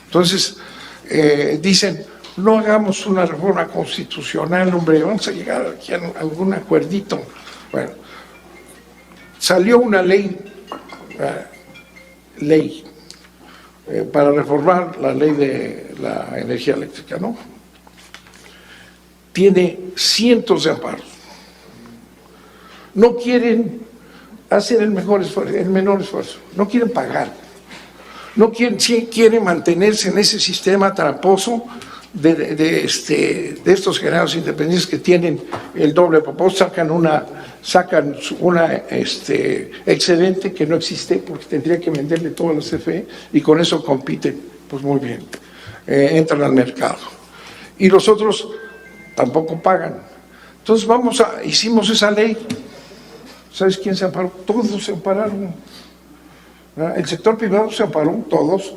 Entonces, dicen, no hagamos una reforma constitucional, hombre, vamos a llegar aquí a algún acuerdito. Bueno, salió una ley para reformar la ley de la energía eléctrica, ¿no? Tiene cientos de amparos. No quieren hacer el menor esfuerzo, no quieren pagar, no quieren mantenerse en ese sistema tramposo de estos generados independientes que tienen el doble propósito, sacan una excedente que no existe porque tendría que venderle todo a la CFE y con eso compiten, pues muy bien, entran al mercado. Y los otros tampoco pagan. Entonces hicimos esa ley. ¿Sabes quién se amparó? Todos se ampararon. El sector privado se amparó, todos.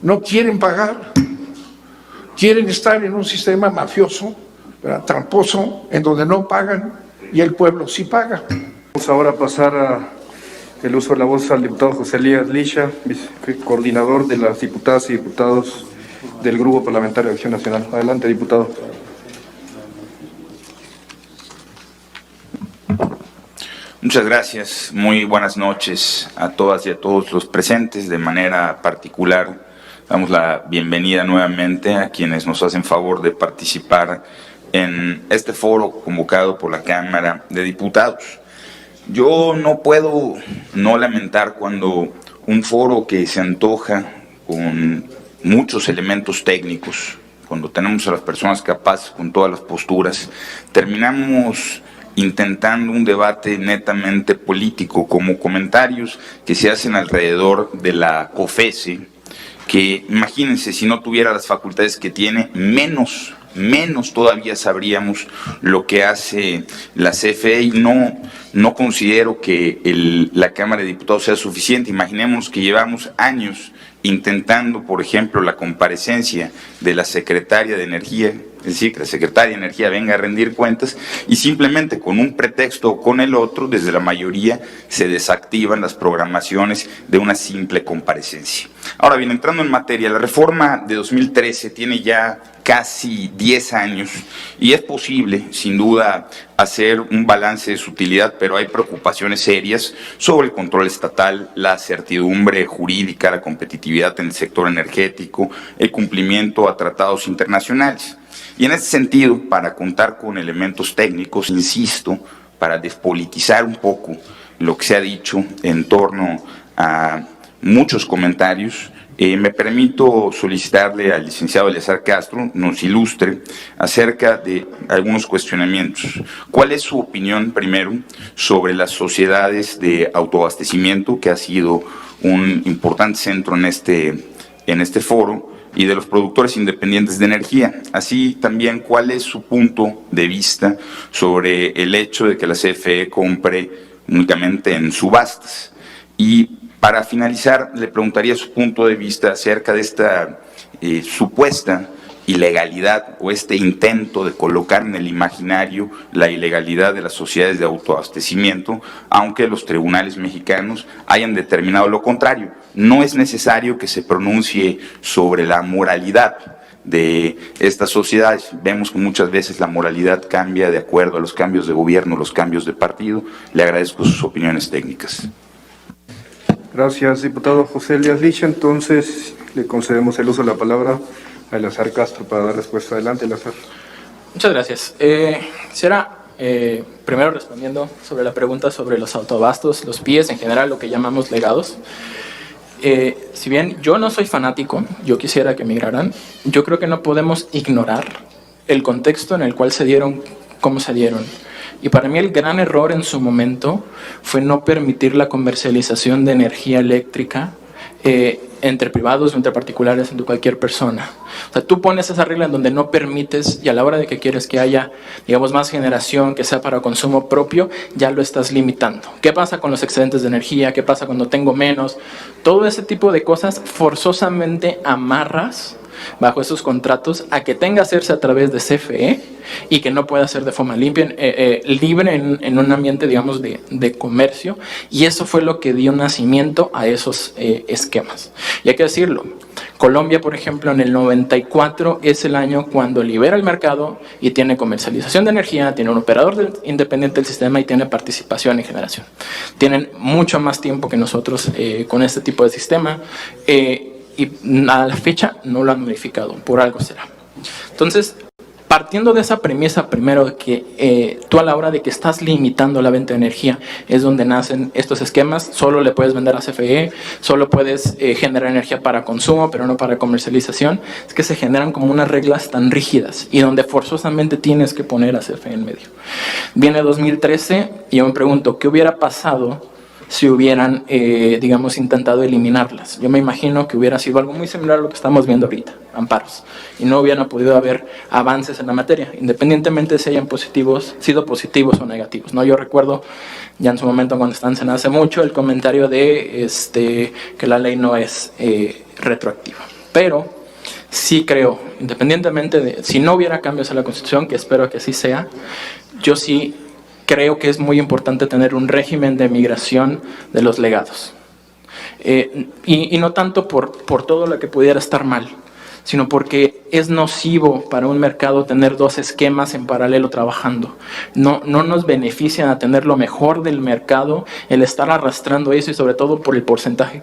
No quieren pagar, quieren estar en un sistema mafioso, tramposo, en donde no pagan y el pueblo sí paga. Vamos ahora a pasar el uso de la voz al diputado José Elías Licha, coordinador de las diputadas y diputados del Grupo Parlamentario de Acción Nacional. Adelante, diputado. Muchas gracias. Muy buenas noches a todas y a todos los presentes. De manera particular, damos la bienvenida nuevamente a quienes nos hacen favor de participar en este foro convocado por la Cámara de Diputados. Yo no puedo no lamentar cuando un foro que se antoja con muchos elementos técnicos, cuando tenemos a las personas capaces con todas las posturas, terminamos intentando un debate netamente político, como comentarios que se hacen alrededor de la COFECE, que imagínense, si no tuviera las facultades que tiene, menos todavía sabríamos lo que hace la CFE, y no considero que la Cámara de Diputados sea suficiente. Imaginemos que llevamos años intentando, por ejemplo, la comparecencia de la Secretaria de Energía, es decir, que la Secretaria de Energía venga a rendir cuentas, y simplemente con un pretexto o con el otro, desde la mayoría se desactivan las programaciones de una simple comparecencia. Ahora bien, entrando en materia, la reforma de 2013 tiene ya casi 10 años y es posible, sin duda, hacer un balance de su utilidad, pero hay preocupaciones serias sobre el control estatal, la certidumbre jurídica, la competitividad en el sector energético, el cumplimiento a tratados internacionales. Y en ese sentido, para contar con elementos técnicos, insisto, para despolitizar un poco lo que se ha dicho en torno a muchos comentarios, me permito solicitarle al licenciado Eleazar Castro nos ilustre acerca de algunos cuestionamientos. ¿Cuál es su opinión, primero, sobre las sociedades de autoabastecimiento, que ha sido un importante centro en este foro, y de los productores independientes de energía? Así también, ¿cuál es su punto de vista sobre el hecho de que la CFE compre únicamente en subastas? Y para finalizar, le preguntaría su punto de vista acerca de esta supuesta ilegalidad o este intento de colocar en el imaginario la ilegalidad de las sociedades de autoabastecimiento, aunque los tribunales mexicanos hayan determinado lo contrario. No es necesario que se pronuncie sobre la moralidad de estas sociedades. Vemos que muchas veces la moralidad cambia de acuerdo a los cambios de gobierno, los cambios de partido. Le agradezco sus opiniones técnicas. Gracias, diputado José Elías Licha. Entonces, le concedemos el uso de la palabra a Eleazar Castro para dar respuesta. Adelante, Eleazar. Muchas gracias. Quisiera, primero respondiendo sobre la pregunta sobre los autoabastos, los PIEs, en general lo que llamamos legados. Si bien yo no soy fanático, yo quisiera que migraran, yo creo que no podemos ignorar el contexto en el cual se dieron, cómo se dieron. Y para mí el gran error en su momento fue no permitir la comercialización de energía eléctrica entre privados o entre particulares, entre cualquier persona. O sea, tú pones esa regla en donde no permites, y a la hora de que quieres que haya, digamos, más generación que sea para consumo propio, ya lo estás limitando. ¿Qué pasa con los excedentes de energía? ¿Qué pasa cuando tengo menos? Todo ese tipo de cosas forzosamente amarras bajo esos contratos a que tenga que hacerse a través de CFE y que no pueda ser de forma libre en un ambiente, digamos, de comercio, y eso fue lo que dio nacimiento a esos esquemas. Y hay que decirlo, Colombia, por ejemplo, en el 94 es el año cuando libera el mercado y tiene comercialización de energía, tiene un operador independiente del sistema y tiene participación en generación. Tienen mucho más tiempo que nosotros con este tipo de sistema y a la fecha no lo han modificado, por algo será. Entonces, partiendo de esa premisa primero, que tú a la hora de que estás limitando la venta de energía es donde nacen estos esquemas, solo le puedes vender a CFE, solo puedes generar energía para consumo, pero no para comercialización, es que se generan como unas reglas tan rígidas y donde forzosamente tienes que poner a CFE en medio. Viene 2013 y yo me pregunto, ¿qué hubiera pasado si hubieran, digamos, intentado eliminarlas? Yo me imagino que hubiera sido algo muy similar a lo que estamos viendo ahorita, amparos, y no hubieran podido haber avances en la materia, independientemente de si hayan sido positivos o negativos, ¿no? Yo recuerdo ya en su momento, cuando están en hace mucho, el comentario de que la ley no es retroactiva, pero sí creo, independientemente de si no hubiera cambios a la Constitución, que espero que así sea, yo sí creo que es muy importante tener un régimen de migración de los legados. Y no tanto por todo lo que pudiera estar mal, sino porque es nocivo para un mercado tener dos esquemas en paralelo trabajando. No nos beneficia a tener lo mejor del mercado el estar arrastrando eso, y sobre todo por el porcentaje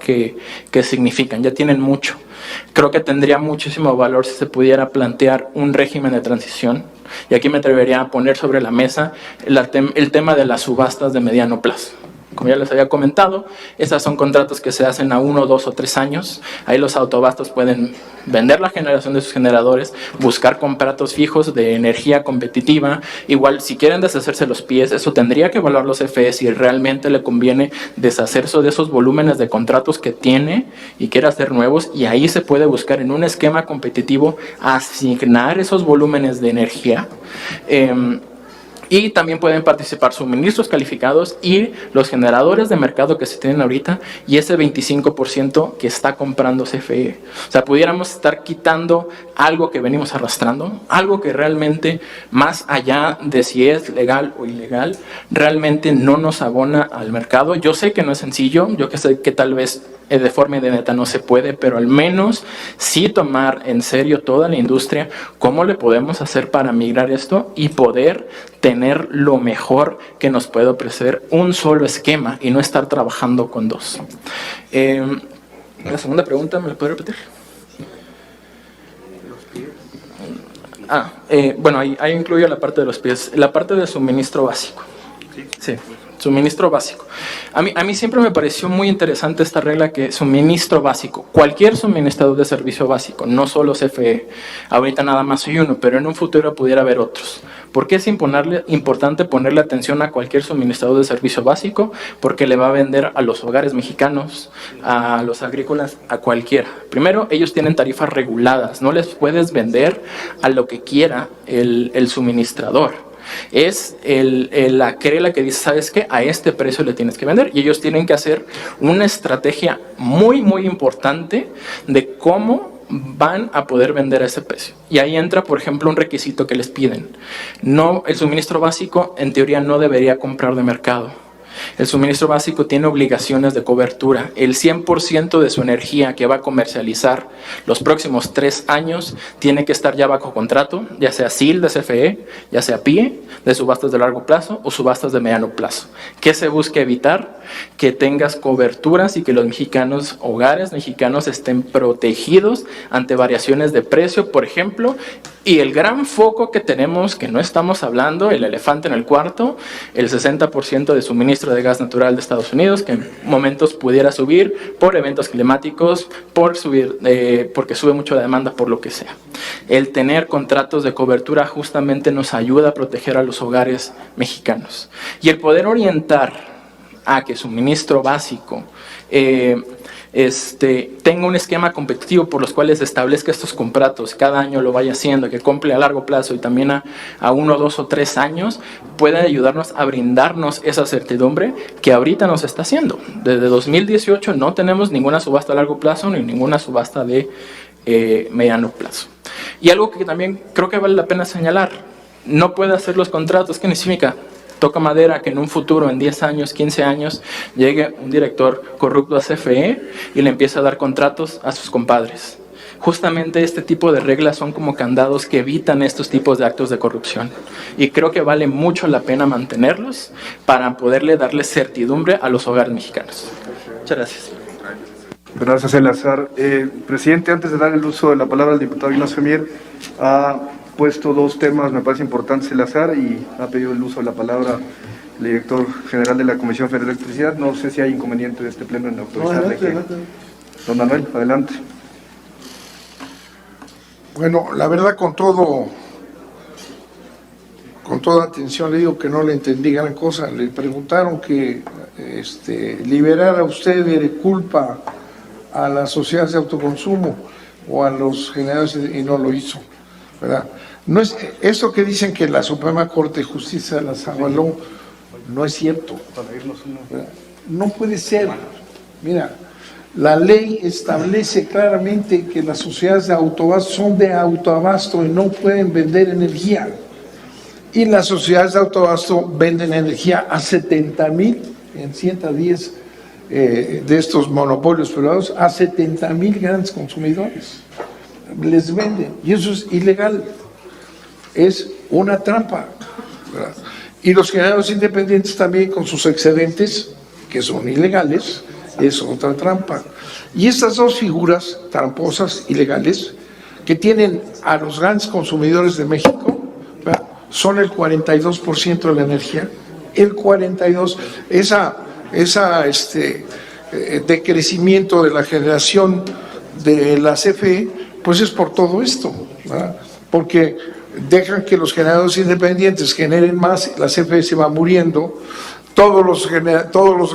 que significan. Ya tienen mucho. Creo que tendría muchísimo valor si se pudiera plantear un régimen de transición. Y aquí me atrevería a poner sobre la mesa el tema de las subastas de mediano plazo. Como ya les había comentado, esas son contratos que se hacen a 1, 2 o 3 años. Ahí los autobastos pueden vender la generación de sus generadores, buscar contratos fijos de energía competitiva. Igual, si quieren deshacerse los pies, eso tendría que evaluar los CFE si realmente le conviene deshacerse de esos volúmenes de contratos que tiene y quiere hacer nuevos. Y ahí se puede buscar en un esquema competitivo asignar esos volúmenes de energía. Y también pueden participar suministros calificados y los generadores de mercado que se tienen ahorita y ese 25% que está comprando CFE. O sea, pudiéramos estar quitando algo que venimos arrastrando, algo que realmente, más allá de si es legal o ilegal, realmente no nos abona al mercado. Yo sé que no es sencillo, yo que sé que tal vez de forma inmediata no se puede, pero al menos sí tomar en serio toda la industria, cómo le podemos hacer para migrar esto y poder tener lo mejor que nos puede ofrecer un solo esquema y no estar trabajando con dos. La segunda pregunta, ¿me la puede repetir? Bueno, ahí incluyo la parte de los pies, la parte de suministro básico. Sí. Suministro básico. A mí siempre me pareció muy interesante esta regla que suministro básico, cualquier suministrador de servicio básico, no solo CFE, ahorita nada más hay uno, pero en un futuro pudiera haber otros. ¿Por qué es importante ponerle atención a cualquier suministrador de servicio básico? Porque le va a vender a los hogares mexicanos, a los agrícolas, a cualquiera. Primero, ellos tienen tarifas reguladas, no les puedes vender a lo que quiera el suministrador. Es la querella que dice, ¿sabes qué? A este precio le tienes que vender. Y ellos tienen que hacer una estrategia muy, muy importante de cómo van a poder vender a ese precio. Y ahí entra, por ejemplo, un requisito que les piden. No, el suministro básico, en teoría, no debería comprar de mercado. El suministro básico tiene obligaciones de cobertura. El 100% de su energía que va a comercializar los próximos 3 años tiene que estar ya bajo contrato, ya sea SIL de CFE, ya sea PIE, de subastas de largo plazo o subastas de mediano plazo. ¿Qué se busca evitar? Que tengas coberturas y que los mexicanos, hogares mexicanos, estén protegidos ante variaciones de precio, por ejemplo. Y el gran foco que tenemos, que no estamos hablando, el elefante en el cuarto, el 60% de suministro de gas natural de Estados Unidos, que en momentos pudiera subir por eventos climáticos, porque sube mucho la demanda por lo que sea. El tener contratos de cobertura justamente nos ayuda a proteger a los hogares mexicanos. Y el poder orientar a que suministro básico tenga un esquema competitivo por los cuales establezca estos contratos, cada año lo vaya haciendo, que cumple a largo plazo y también a 1, 2 o 3 años, puede ayudarnos a brindarnos esa certidumbre que ahorita nos está haciendo. Desde 2018 no tenemos ninguna subasta a largo plazo ni ninguna subasta de mediano plazo. Y algo que también creo que vale la pena señalar, no puede hacer los contratos. ¿Qué significa? Toca madera que en un futuro, en 10 años, 15 años, llegue un director corrupto a CFE y le empiece a dar contratos a sus compadres. Justamente este tipo de reglas son como candados que evitan estos tipos de actos de corrupción. Y creo que vale mucho la pena mantenerlos para poderle darle certidumbre a los hogares mexicanos. Muchas gracias. Gracias, Eleazar. Presidente, antes de dar el uso de la palabra al diputado Ignacio Mier, ha puesto dos temas, me parece importantes, Eleazar, y ha pedido el uso de la palabra el director general de la Comisión Federal de Electricidad. No sé si hay inconveniente de este pleno en autorizarle que... Don Manuel, adelante. Bueno, la verdad, con toda atención le digo que no le entendí gran cosa. Le preguntaron que liberara usted de culpa a las sociedades de autoconsumo o a los generadores, y no lo hizo, ¿verdad? No es eso que dicen que la Suprema Corte de Justicia las avaló, no es cierto, ¿verdad? No puede ser. Mira, la ley establece claramente que las sociedades de autoabasto son de autoabasto y no pueden vender energía. Y las sociedades de autoabasto venden energía a 70,000 en 110 de estos monopolios privados, a 70,000 grandes consumidores. Les venden. Y eso es ilegal. Es una trampa, ¿verdad? Y los generadores independientes también con sus excedentes, que son ilegales, es otra trampa. Y estas dos figuras tramposas, ilegales, que tienen a los grandes consumidores de México, ¿verdad?, son el 42% de la energía. El 42%, decrecimiento de la generación de la CFE, pues es por todo esto, ¿verdad? Porque dejan que los generadores independientes generen más, la CFE se va muriendo. Todos los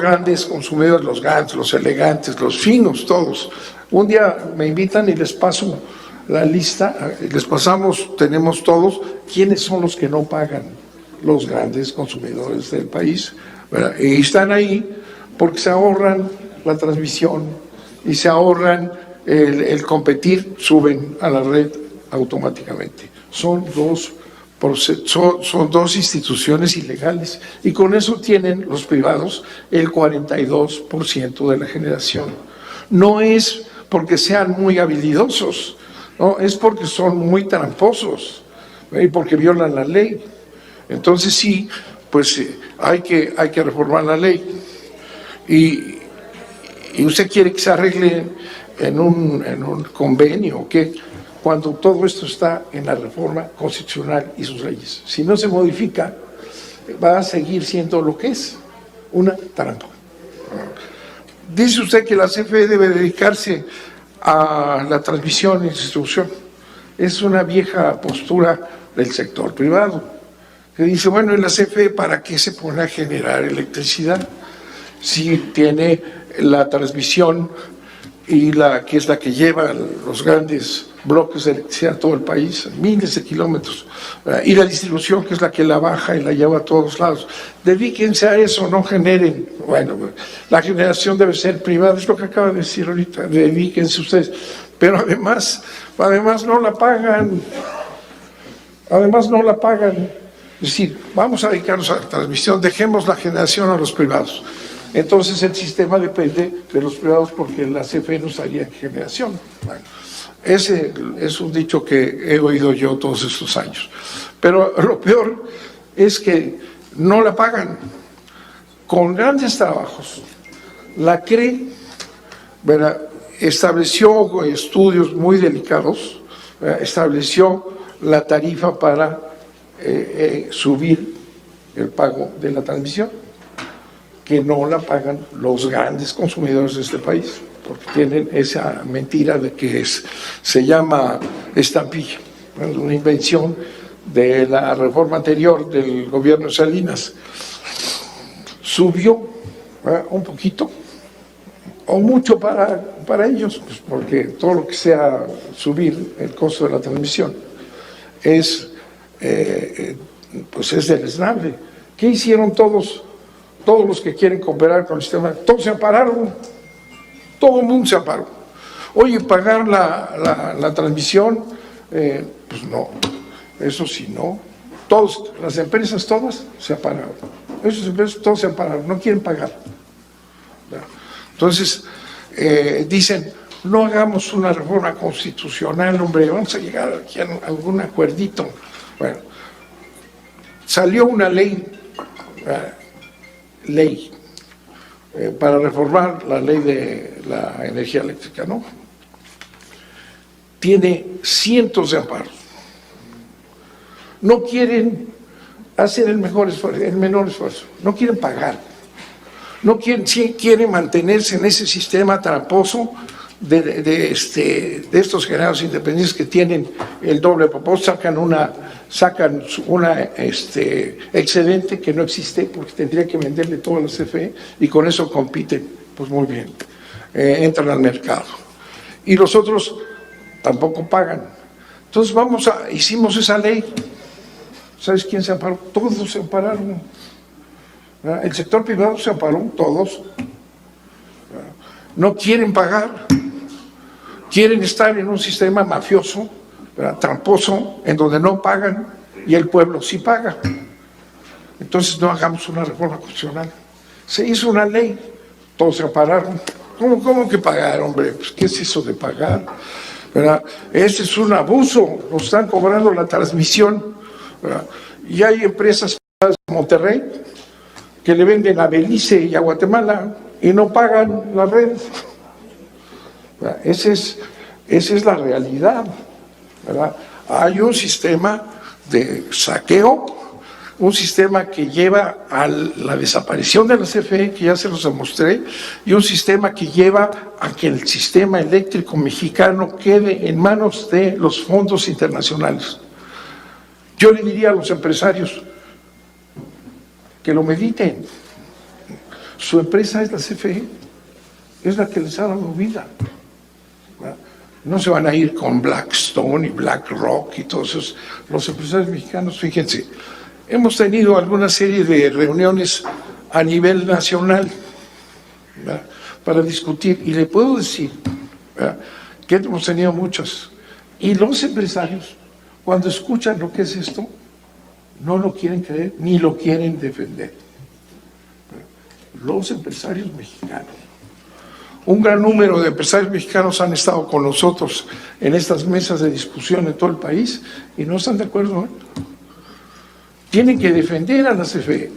grandes consumidores, los grandes, los elegantes, los finos, todos. Un día me invitan y les paso la lista, les pasamos, tenemos todos, quiénes son los que no pagan, los grandes consumidores del país, ¿verdad? Y están ahí porque se ahorran la transmisión y se ahorran el competir, suben a la red automáticamente. Son dos instituciones ilegales y con eso tienen los privados el 42% de la generación. No es porque sean muy habilidosos, no, es porque son muy tramposos y porque violan la ley. Entonces sí, pues hay que reformar la ley y usted quiere que se arregle en un convenio o qué, cuando todo esto está en la reforma constitucional y sus leyes. Si no se modifica, va a seguir siendo lo que es, una trampa. Dice usted que la CFE debe dedicarse a la transmisión y distribución. Es una vieja postura del sector privado, que dice, bueno, ¿y la CFE para qué se pone a generar electricidad? Si tiene la transmisión y que es la que lleva los grandes bloques de electricidad a todo el país, miles de kilómetros, y la distribución, que es la que la baja y la lleva a todos lados. Dedíquense a eso, no generen. Bueno, la generación debe ser privada, es lo que acaba de decir ahorita, dedíquense ustedes, pero además no la pagan, es decir, vamos a dedicarnos a la transmisión, dejemos la generación a los privados. Entonces el sistema depende de los privados porque la CFE no estaría en generación. Bueno, ese es un dicho que he oído yo todos estos años. Pero lo peor es que no la pagan. Con grandes trabajos, la CRE, ¿verdad?, estableció estudios muy delicados, ¿verdad?, estableció la tarifa para subir el pago de la transmisión, que no la pagan los grandes consumidores de este país, porque tienen esa mentira de que se llama estampilla, una invención de la reforma anterior del gobierno de Salinas. Subió un poquito, o mucho para ellos, pues porque todo lo que sea subir el costo de la transmisión es deleznable. ¿Qué hicieron todos los que quieren cooperar con el sistema? Todos se ampararon, todo el mundo se amparó. Oye, pagar la transmisión, pues no, eso sí, no. Todas, las empresas todas se han parado. Esas empresas todas se han parado, no quieren pagar. Entonces, dicen, no hagamos una reforma constitucional, hombre, vamos a llegar aquí a algún acuerdito. Bueno, salió una ley para reformar la ley de la energía eléctrica, ¿no? Tiene cientos de amparos. No quieren hacer el menor esfuerzo, no quieren pagar, no quieren mantenerse en ese sistema tramposo de estos generados independientes que tienen el doble propósito, sacan una excedente que no existe porque tendría que venderle todo a la CFE y con eso compiten, pues muy bien, entran al mercado. Y los otros tampoco pagan. Entonces hicimos esa ley. ¿Sabes quién se amparó? Todos se ampararon. El sector privado se amparó, todos. No quieren pagar. Quieren estar en un sistema mafioso, tramposo, en donde no pagan y el pueblo sí paga. Entonces no hagamos una reforma constitucional. Se hizo una ley, todos se ampararon. ¿Cómo que pagar, hombre? Pues, ¿qué es eso de pagar? Ese es un abuso. Nos están cobrando la transmisión. Y hay empresas en Monterrey que le venden a Belice y a Guatemala y no pagan la red. Esa es la realidad, ¿verdad? Hay un sistema de saqueo, un sistema que lleva a la desaparición de la CFE, que ya se los demostré, y un sistema que lleva a que el sistema eléctrico mexicano quede en manos de los fondos internacionales. Yo le diría a los empresarios que lo mediten. Su empresa es la CFE, es la que les ha dado vida. No se van a ir con Blackstone y BlackRock y todos esos. Los empresarios mexicanos, fíjense, hemos tenido alguna serie de reuniones a nivel nacional, ¿verdad?, para discutir, y le puedo decir, ¿verdad?, que hemos tenido muchas. Y los empresarios, cuando escuchan lo que es esto, no lo quieren creer ni lo quieren defender. Los empresarios mexicanos. Un gran número de empresarios mexicanos han estado con nosotros en estas mesas de discusión en todo el país y no están de acuerdo, ¿eh? Tienen que defender a la CFE,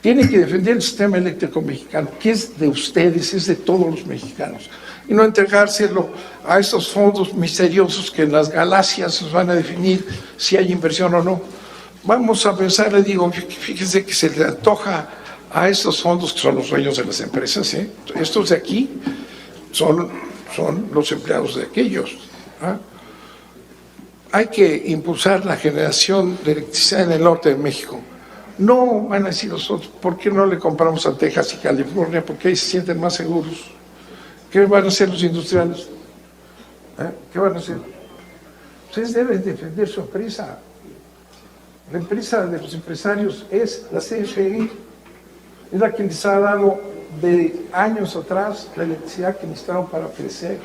tienen que defender el sistema eléctrico mexicano, que es de ustedes, es de todos los mexicanos, y no entregárselo a estos fondos misteriosos que en las galaxias nos van a definir si hay inversión o no. Vamos a pensar, le digo, fíjense que se le antoja a estos fondos que son los dueños de las empresas, ¿eh? Estos de aquí son los empleados de aquellos, ¿ah? Hay que impulsar la generación de electricidad en el norte de México. No van a decir nosotros, ¿por qué no le compramos a Texas y California? Porque ahí se sienten más seguros. ¿Qué van a hacer los industriales? ¿Qué van a hacer? Ustedes deben defender su empresa. La empresa de los empresarios es la CFE, es la que les ha dado de años atrás la electricidad que necesitaron para crecer.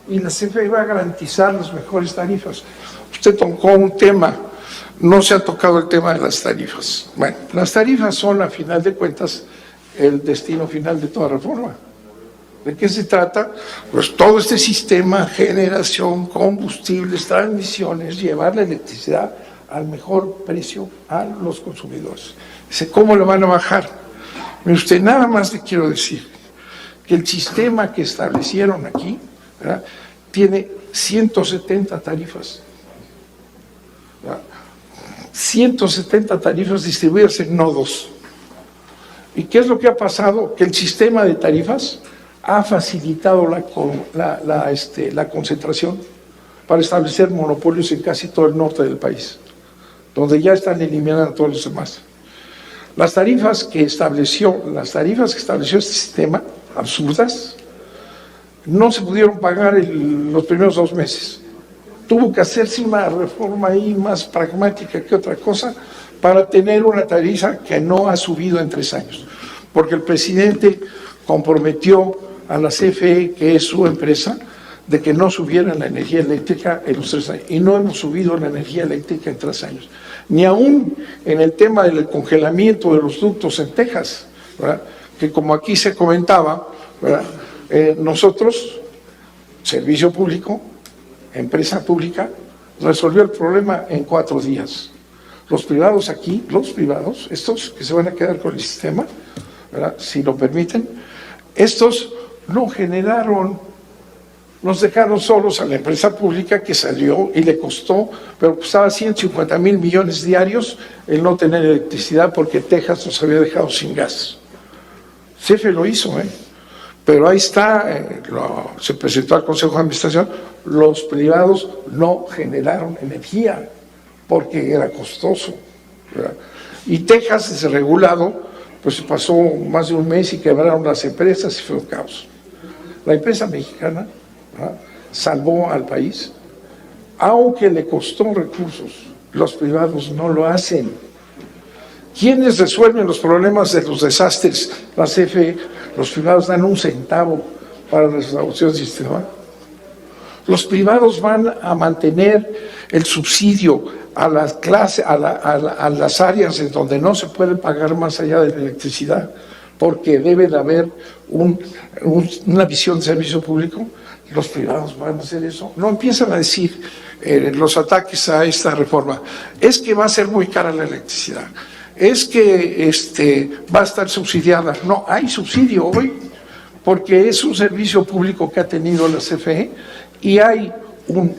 Y la CFE va a garantizar las mejores tarifas. Usted tocó un tema, no se ha tocado el tema de las tarifas. Bueno, las tarifas son, a final de cuentas, el destino final de toda reforma. ¿De qué se trata? Pues todo este sistema, generación, combustibles, transmisiones, llevar la electricidad al mejor precio a los consumidores. Dice, ¿cómo lo van a bajar? Mire usted, nada más le quiero decir que el sistema que establecieron aquí, ¿verdad?, tiene 170 tarifas. ¿Verdad? 170 tarifas distribuidas en nodos. ¿Y qué es lo que ha pasado? Que el sistema de tarifas ha facilitado la concentración para establecer monopolios en casi todo el norte del país, donde ya están eliminando a todos los demás. Las tarifas que estableció este sistema, absurdas, no se pudieron pagar los primeros 2 meses. Tuvo que hacerse una reforma ahí más pragmática que otra cosa para tener una tarifa que no ha subido en 3 años, porque el presidente comprometió a la CFE, que es su empresa, de que no subiera la energía eléctrica en los 3 años. Y no hemos subido la energía eléctrica en 3 años. Ni aún en el tema del congelamiento de los ductos en Texas, ¿verdad? Que como aquí se comentaba, ¿verdad? Nosotros, servicio público, empresa pública, resolvió el problema en 4 días. Los privados aquí, estos que se van a quedar con el sistema, ¿verdad? Si lo permiten, estos no generaron, nos dejaron solos a la empresa pública que salió y le costó, pero costaba 150,000 millones diarios el no tener electricidad porque Texas nos había dejado sin gas. CFE lo hizo, pero ahí está, se presentó al Consejo de Administración, los privados no generaron energía porque era costoso, ¿verdad? Y Texas, desregulado, pues pasó más de un mes y quebraron las empresas y fue un caos. La empresa mexicana, ¿verdad?, salvó al país, aunque le costó recursos. Los privados no lo hacen. ¿Quiénes resuelven los problemas de los desastres? La CFE. Los privados dan 1 centavo para la resolución del sistema. Los privados van a mantener el subsidio a las clases, a las áreas en donde no se puede pagar más allá de la electricidad, porque debe de haber una visión de servicio público. Los privados van a hacer eso. No empiezan a decir los ataques a esta reforma, es que va a ser muy cara la electricidad, es que va a estar subsidiada. No, hay subsidio hoy, porque es un servicio público que ha tenido la CFE y hay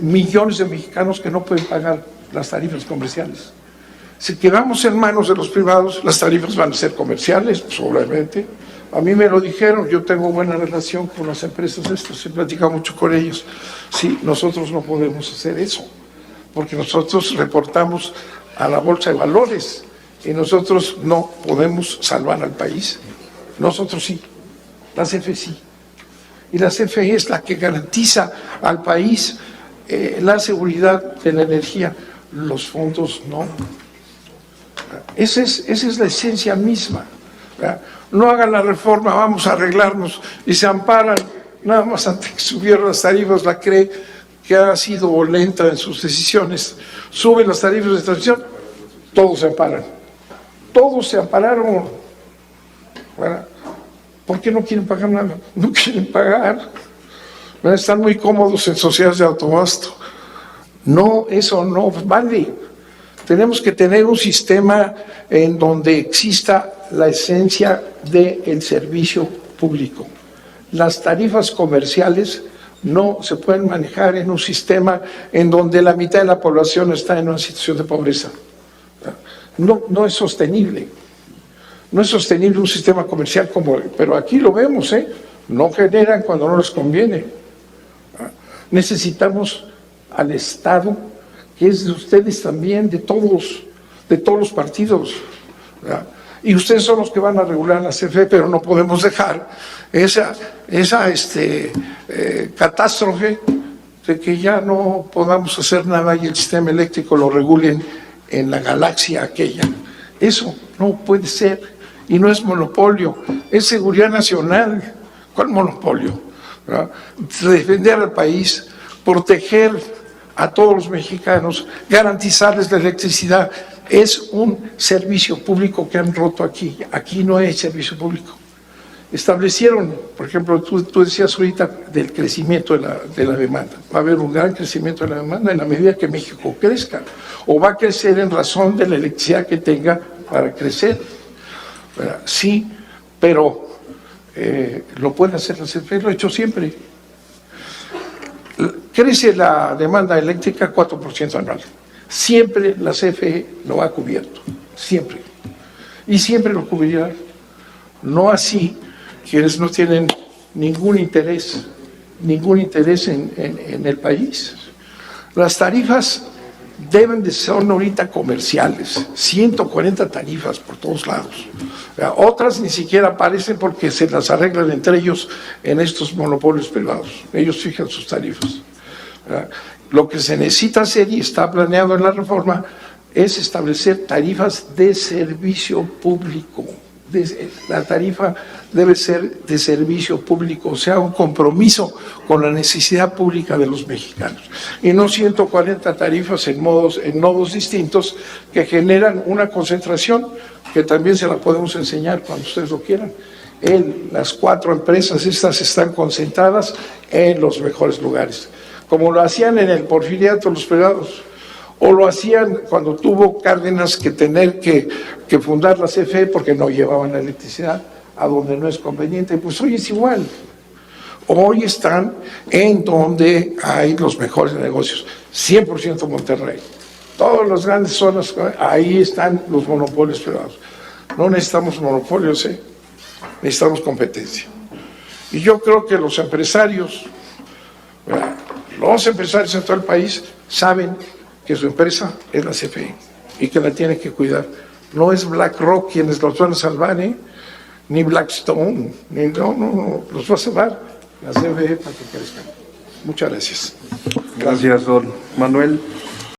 millones de mexicanos que no pueden pagar las tarifas comerciales. Si quedamos en manos de los privados, las tarifas van a ser comerciales, pues, obviamente. A mí me lo dijeron, yo tengo buena relación con las empresas estas, he platicado mucho con ellos. Sí, nosotros no podemos hacer eso, porque nosotros reportamos a la Bolsa de Valores y nosotros no podemos salvar al país. Nosotros sí, la CFE sí. Y la CFE es la que garantiza al país la seguridad de la energía. Los fondos no. Esa es la esencia misma, ¿verdad? No hagan la reforma, vamos a arreglarnos, y se amparan, nada más antes que subieron las tarifas, la CRE, que ha sido lenta en sus decisiones, suben las tarifas de transmisión, todos se amparan, todos se ampararon, ¿verdad? ¿Por qué no quieren pagar nada? No quieren pagar, ¿verdad? Están muy cómodos en sociedades de autoabasto. No, eso no vale. Tenemos que tener un sistema en donde exista la esencia del servicio público. Las tarifas comerciales no se pueden manejar en un sistema en donde la mitad de la población está en una situación de pobreza. No es sostenible. No es sostenible un sistema comercial pero aquí lo vemos, no generan cuando no les conviene. Necesitamos al Estado, que es de ustedes también, de todos los partidos, ¿verdad? Y ustedes son los que van a regular la CFE, pero no podemos dejar esa catástrofe de que ya no podamos hacer nada y el sistema eléctrico lo regulen en la galaxia aquella. Eso no puede ser, y no es monopolio, es seguridad nacional. ¿Cuál monopolio? ¿Verdad? Defender al país, proteger a todos los mexicanos, garantizarles la electricidad, es un servicio público que han roto aquí. Aquí no hay servicio público. Establecieron, por ejemplo, tú decías ahorita del crecimiento de la demanda. Va a haber un gran crecimiento de la demanda en la medida que México crezca, o va a crecer en razón de la electricidad que tenga para crecer. ¿Verdad? Sí, pero lo puede hacer la CFE, lo ha hecho siempre. Crece la demanda eléctrica 4% anual. Siempre la CFE lo ha cubierto, siempre. Y siempre lo cubrirá. No así quienes no tienen ningún interés en el país. Las tarifas deben de ser ahorita comerciales, 140 tarifas por todos lados. Otras ni siquiera aparecen porque se las arreglan entre ellos en estos monopolios privados. Ellos fijan sus tarifas. Lo que se necesita hacer y está planeado en la reforma es establecer tarifas de servicio público, la tarifa debe ser de servicio público, o sea, un compromiso con la necesidad pública de los mexicanos. Y no 140 tarifas en nodos distintos que generan una concentración que también se la podemos enseñar cuando ustedes lo quieran. Las 4 empresas estas están concentradas en los mejores lugares, como lo hacían en el Porfiriato los privados, o lo hacían cuando tuvo Cárdenas que tener que fundar la CFE porque no llevaban la electricidad a donde no es conveniente. Pues hoy es igual. Hoy están en donde hay los mejores negocios, 100% Monterrey. Todas las grandes zonas, ahí están los monopolios privados. No necesitamos monopolios, necesitamos competencia. Y yo creo que los empresarios en todo el país saben que su empresa es la CFE y que la tiene que cuidar. No es BlackRock quienes los van a salvar, ni Blackstone, no, los va a salvar la CFE para que crezcan. Muchas gracias. Gracias, don Manuel.